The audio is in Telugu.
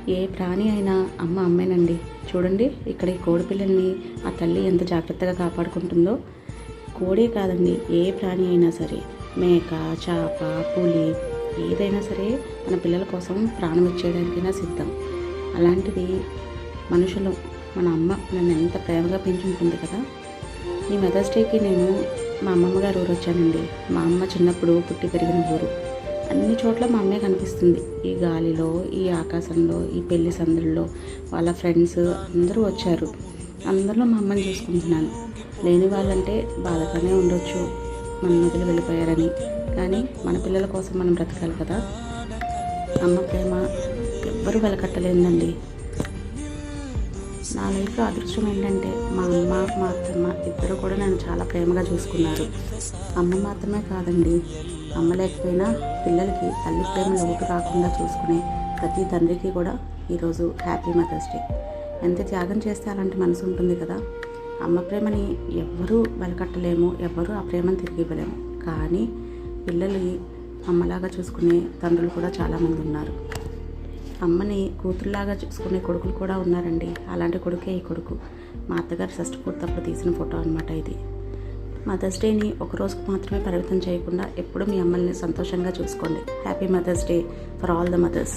ఏ ప్రాణి అయినా అమ్మ అమ్మేనండి. చూడండి ఇక్కడ ఈ కోడి పిల్లల్ని ఆ తల్లి ఎంత జాగ్రత్తగా కాపాడుకుంటుందో. కోడే కాదండి, ఏ ప్రాణి అయినా సరే, మేక, చేప, పులి, ఏదైనా సరే మన పిల్లల కోసం ప్రాణం ఇచ్చేయడానికైనా సిద్ధం. అలాంటిది మనుషులు, మన అమ్మ నన్ను ఎంత ప్రేమగా పెంచుంటుంది కదా. ఈ మదర్స్ డేకి నేను మా అమ్మమ్మ గారు ఊరు వచ్చానండి. మా అమ్మ చిన్నప్పుడు పుట్టి పెరిగిన ఊరు. అన్ని చోట్ల మా అమ్మే కనిపిస్తుంది. ఈ గాలిలో, ఈ ఆకాశంలో, ఈ పెళ్లి సందడిలో వాళ్ళ ఫ్రెండ్స్ అందరూ వచ్చారు. అందరిలో మా అమ్మని చూసుకుంటున్నాను. లేని వాళ్ళంటే బాధగానే ఉండొచ్చు, మన వదిలి వెళ్ళిపోయారని. కానీ మన పిల్లల కోసం మనం బ్రతకాలి కదా. అమ్మ ప్రేమ ఎవ్వరూ వెలకట్టలేదండి. నా లైఫ్లో అదృష్టం ఏంటంటే మా అమ్మ, మా అత్తమ్మ ఇద్దరు కూడా నన్ను చాలా ప్రేమగా చూసుకున్నారు. అమ్మ మాత్రమే కాదండి, అమ్మ లేకపోయినా పిల్లలకి తల్లి ప్రేమ లోటు రాకుండా చూసుకునే ప్రతి తండ్రికి కూడా ఈరోజు హ్యాపీ మదర్స్ డే. ఎంత త్యాగం చేస్తే అలాంటి మనసు ఉంటుంది కదా. అమ్మ ప్రేమని ఎవ్వరూ వెలకట్టలేము, ఎవ్వరూ ఆ ప్రేమను తిరిగి ఇవ్వలేము. కానీ పిల్లలు అమ్మలాగా చూసుకునే తండ్రులు కూడా చాలామంది ఉన్నారు. అమ్మని కూతురులాగా చూసుకునే కొడుకులు కూడా ఉన్నారండి. అలాంటి కొడుకే ఈ కొడుకు. మా అత్తగారు షష్ఠి పూర్తప్పుడు తీసిన ఫోటో అనమాట ఇది. మదర్స్ డేని ఒక రోజుకు మాత్రమే పరిమితం చేయకుండా ఎప్పుడూ మీ అమ్మల్ని సంతోషంగా చూసుకోండి. Happy mother's day for all the mothers.